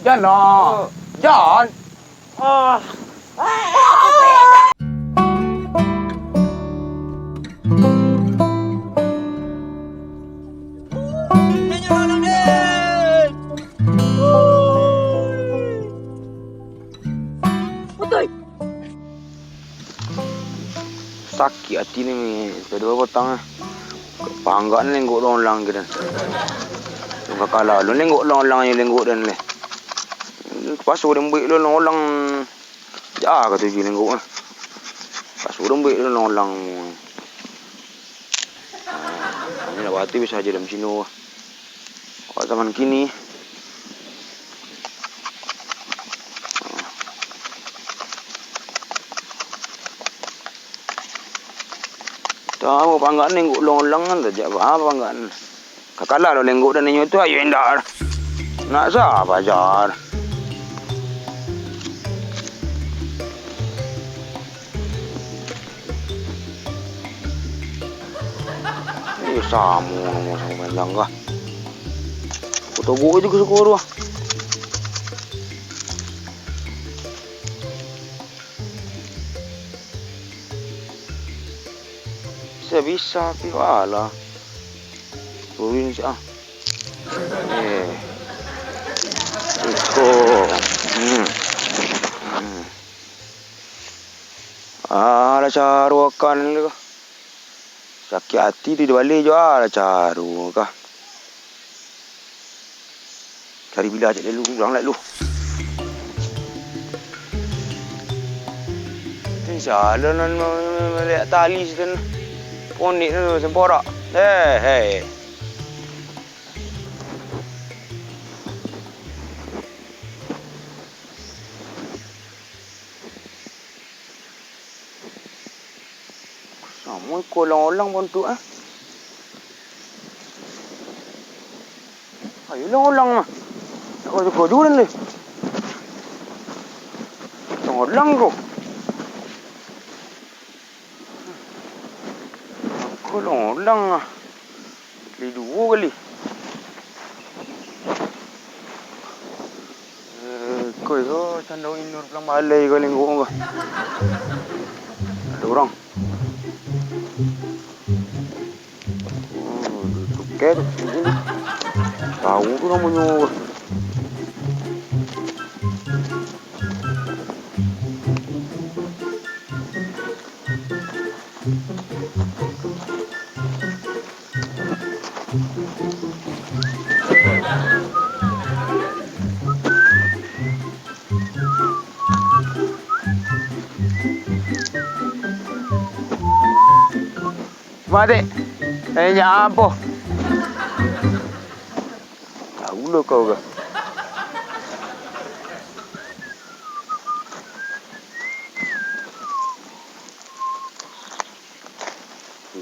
Jangan lah. Jangan. Sakit hati ni, kedua petang bangga ni lenggok long kita. Tunggu kalah lu lenggok long yang lenggok dan le. Pasal orang baik lu long ja kata je lenggok. Pasal orang baik lu long. Ini nak bati bisa aja dalam sini. Kalau zaman kini tahu banggaan lenggok long kan tak apa banggaan. Kakala lo lenggok dan inyo tu ayo endar. Nak sah bajar. Ini samu panjang kah? Foto gua juga syukur wah. Bisa piwala turunin siya ito ala caro kan lo sakit hati di balik jo ala caro ka cari bila aja lu ulang lek lu jalan melihat tali situ ponik tu semporak. Hei. Sama kolang-olang pun tu ah. Ayo lang mah. Ako juran le. Lang ko. Lang beli 2 kali. Kau itu candau inur pulang balai kau lenggok kau. Ada orang. Tuket ini. Tahu tu namanya. Mati, apa? Tahu lo kau ke?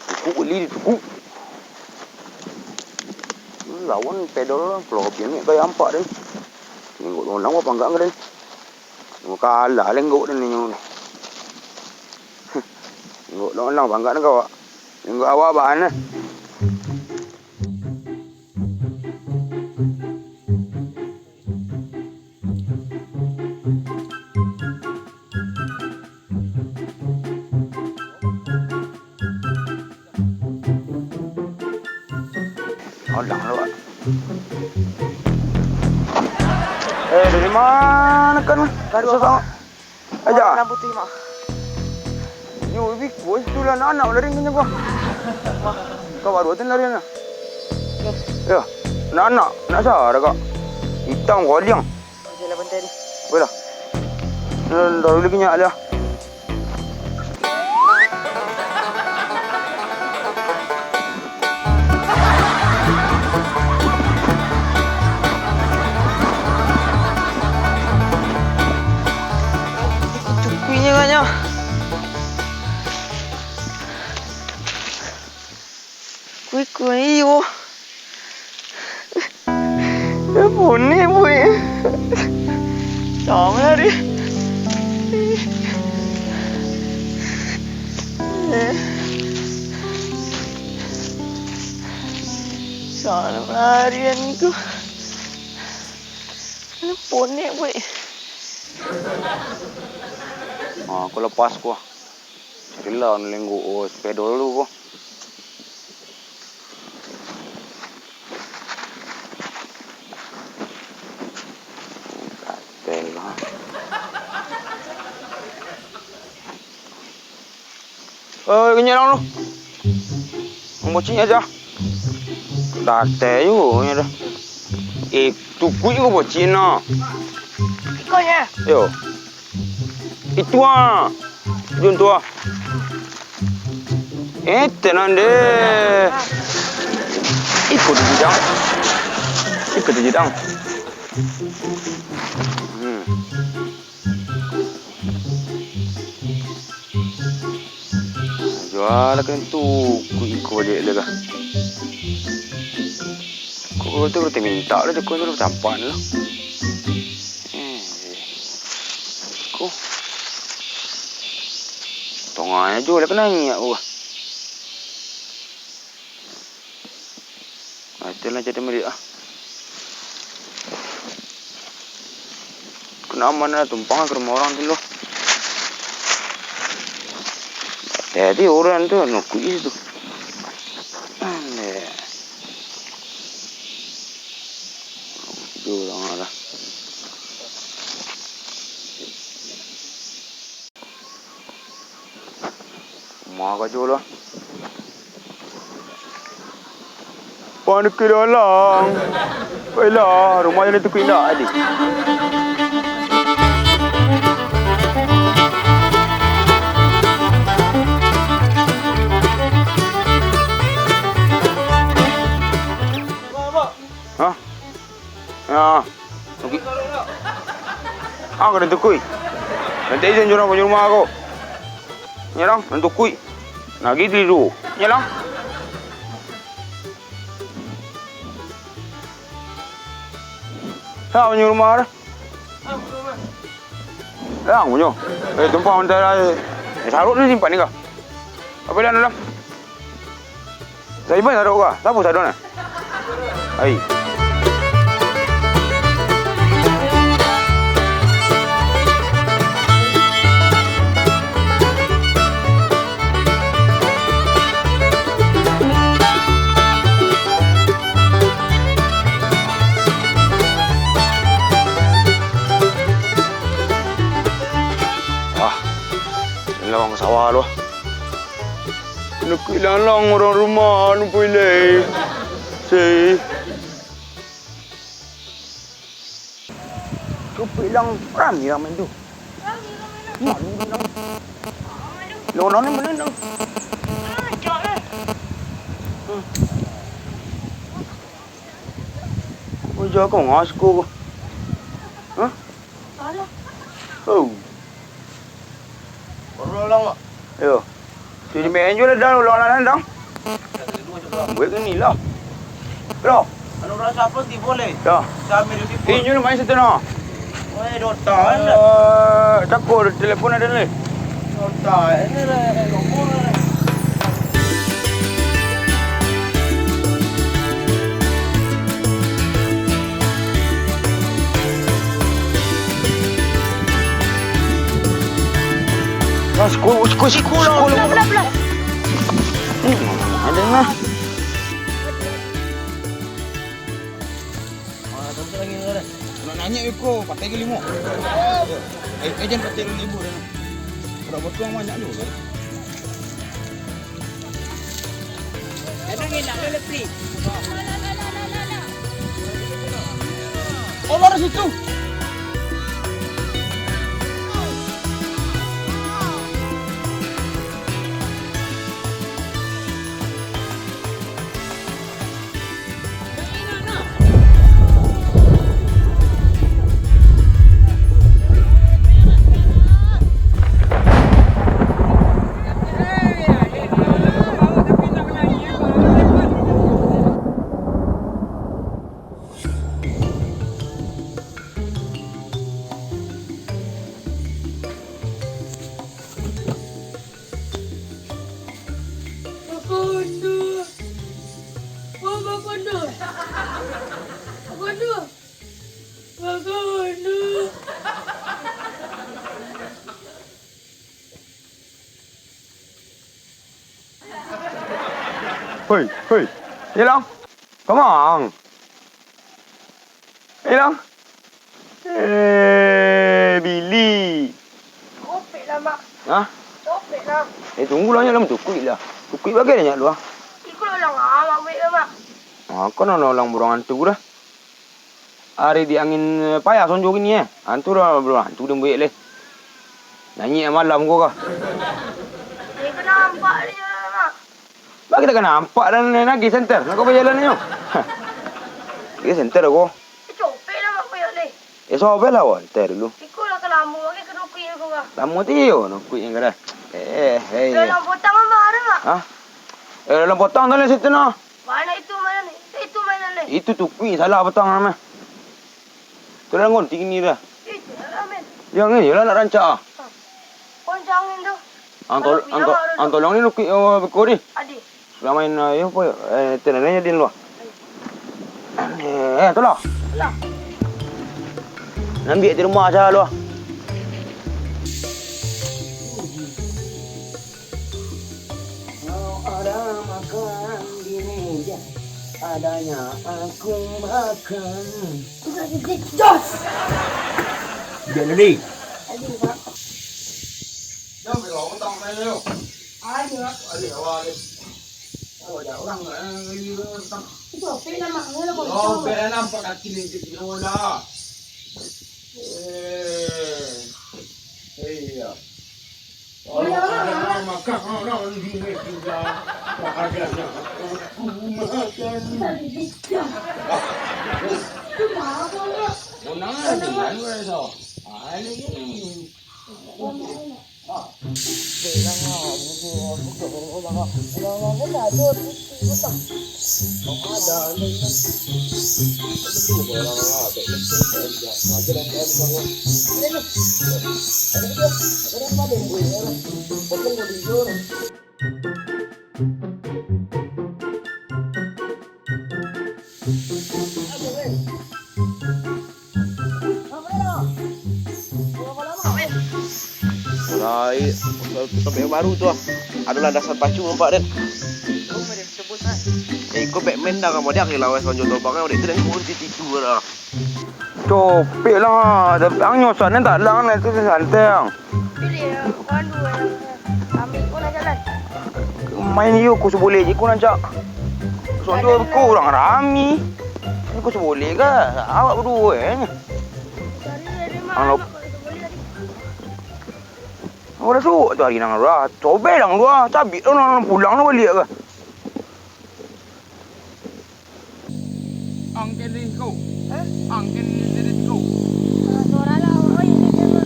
Suku li suku. Lawan pedal pelop ni kau ampak deh. Lenggok orang apa enggak deh? Kalah lenggok dan ni. Lenggok orang bangga kau. Lenggok awak bahan lah. Orang lah. Dari mana kan? Dari sana. Aja. Warna putih mak. Yo, ini kuas tu lah anak lari punya kau. Kau baru tu lari na. Ya, anak sah ada kau. Hitam kau liang. Jalan bentar ni. Boleh. Dah lagi nyak dia. Cukupinya banyak. Kuih yo. Bunyi bunyi. Jangan lari. Jangan lari ni tu. Pun ni, boy. Aku lepas ko. Carilah lenggu sepeda dulu ko. Kenyal lang lo. Ang bocing aja. Date yo nya dah. Tukui ko bocing na. Ikutnya. Yo. Itu ah. Jun tu ah. Tenan deh. Ikut jidang. Ikut jidang. Jual kan tu ku ikut dia lega. Ku tu kita minta lah tu tu sampan lah. Ku. Tonganya jual kena nyak ku. Itulah jadi meri ah. Kena mana tumpang ke rumah orang dulu. Jadi orang tu nak kuis tu. Jual orang lah. Mak jual lah. Panik ke dalam. Baiklah, rumah yang itu kena adik. Hah? Ya. Okey. Aku dah tukui. Nanti izin jurang punya rumah aku. Nyelang, nanti tukui. Nak pergi dulu. Nyelang. Tahu punya rumah dah. Yang punya. Tumpah antara sarut ni simpan ni kah? Apa dia dalam? Saya simpan sarut kah? Siapa sarut ni? Hai. Lawang sawah loh. Nak hilang orang rumah nu boleh. Si. Tu hilang ramai ramai tu. Lorong ni mana tu? Jauh. Kau jaga ngas ko. Hah? Alah. Oh. Orang Yo. Jadi main jual dah ulang dah. Buat ni lah. Bro. anu rasa apa ti boleh? Dah. Kami di sini. Ini main setengah. Oh, dota. Takut telefon ada ni. Dota. Ini lah nomor. Sekolah. Belah. Ada lah. Tentu lagi ada. Nak nanya iko, pakai ke limo. Ejen pakai limo dah. Berapa tuang banyak dulu. Ada ni nak ada free. Oh, ada situ. Hoi, hoi. Hilang. Come on. Hilang. Billy. Kopek lah, Mak. Hah? Kopek lah. Tunggu lah dalam tukui lah. Tukui bagai nak lu ah. Ikut lah, Mak. Baik lah, Mak. Kau nak orang burung hantu dah. Hari di angin payah sonjo gini Hantu dah burung hantu dah baik leh. Nyanyi malam kau kah? Dia kena nampak dia, Mak. Bagi kita kena nampak dan lagi center. Nak kau berjalan ni. Pergi center aku. Copek lah, Mak. Koyak leh. Sobe lah awak. Center dulu. Ikut lah ke lambu. Bagi kena kuih aku kah. Lama tio nak kuih yang kada. Dalam potang Mak ada, Mak. Hah? Dalam potang dalam situ nah. Mana itu mana ni? Itu mana leh? Itu tukui salah potang nama. Tu dah ngon tinggi dah. Itu lah, men. Yang ni lah nak rancak ah. Koncangin tu. Antolong ni lukui beko ni. Adik. Sudah main ya apa? Tenannya di luar. Tu lah. Lah. Ambil di rumah aja lu. Ada makan di meja, adanya aku makan. Sudah gede. Jos. Dia ni. Adik, Mak. Jangan berlalu tang main leo. Ada. Ada awal. Oh, ada orang lagi tang. Copek lah, Mak. Mana kau? Oh, bera nampak kaki ni jadi orang. Iya. Oh, ya, makan orang di meja. Adanya aku makan. Unang lagi, ano ito? Ano yun? Mulai topik yang baru tu ah. Ada landasan pacu nampak dan. Ikut Batman dah kamu dia akhir lawas panjang tobak kan. Dia tu titu dah. Topik lah. Tapi ang nyosan tak lang lah tu santai. Pilih pandu yang ambil kau nak jalan. Main you aku seboleh je kau nak jak. Sonjo aku orang rami. Aku seboleh ke? Awak berdua Cari dari mana? Aku dah suruh tu hari nang dah. Coba lang dua. Cabik tu nang pulang tu balik ke. Angkin ni kau. Angkin ni kau. Suara lah orang yang dia.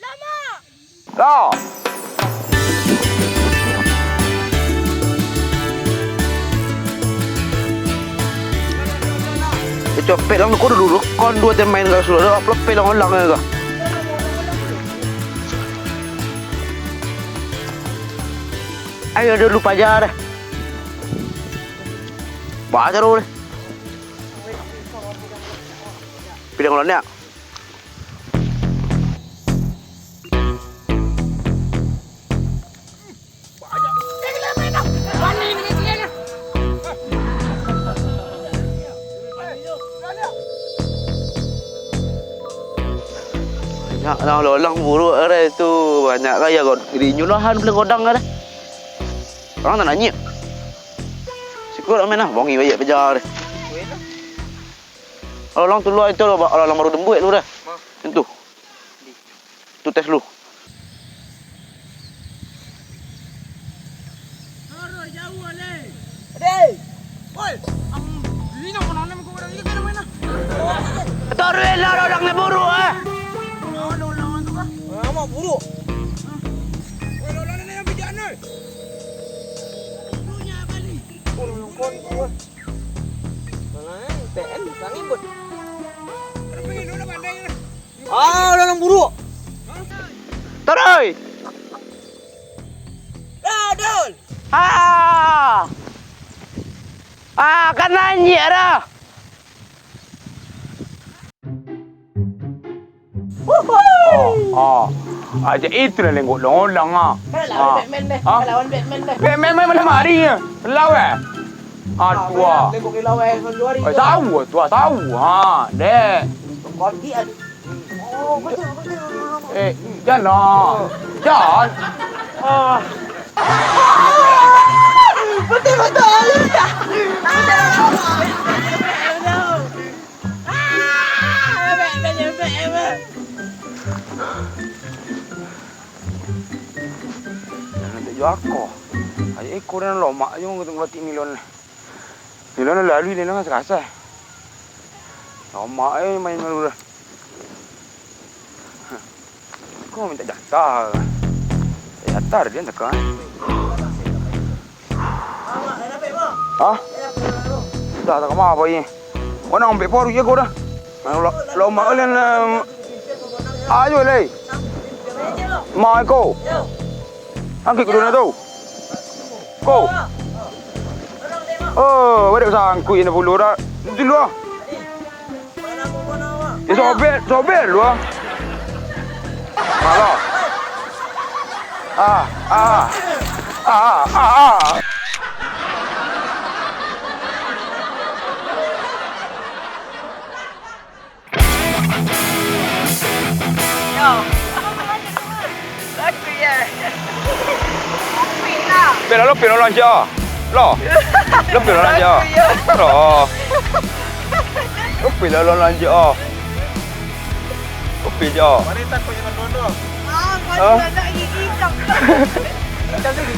Lama. Dah. Copet lang kau dulu. Kau dua ten main ke sudah. Upload pe lang lang ke. Ayo dah lupa aja dah. Baca dulu. Pilih ngolon ya. Banyak lah orang buruk ada tu. Banyak kaya kau. Jadi nyulahan beli kodang ada. Orang tak nanya. Sikut main lah. Bongi banyak pejar. Kalau orang tu luar itu orang baru dembuk tu dah. Tentu. Tu tes lu. Jauh leh. Adek. Oi, ini nak mana nak kau orang ini kena mana? Taruh lah orang ni buruk ah. Mak buruk. Kalau orang ni yang bijak ni. Punya kali. Orang kon tu. Mana? TN kami buat. Tapi ini orang pandai ni. Orang buruk. Taruh. Dol. Kan nanya dah. Aja itu lah lengkok long ah. Kan lawan Batman deh. Ah. Lawan Batman deh. Main malam hari ni. Law tua. Tengok ke lawan kan juari. Tahu ha. Dek. Konti ada. Oh, betul. Jangan. Jangan. Ah. Betul. Nanti jual aku. Aje ekor dan lomak je orang tengok batik nilon. Nilon lalu ni lah serasa. Lomak main malu dah. Kau minta jatah. Jatah dia tekan. Hah? Dah tak kemana apa ini? Mana ambil paru je kau dah? Lomak kalian ayo leh. Mai kau. Angkat kedua tu. Kau. Oh, balik sangkut ini puluh dah. Di luar. Sobel luar. Malah. Ah. Lagu ya. Pina. Biar lo pino lancar. Lo pino lancar. Lo pino lancar. Kopi je. Wanita kau jangan bodoh. Kau nak gigi kau. Kita sini.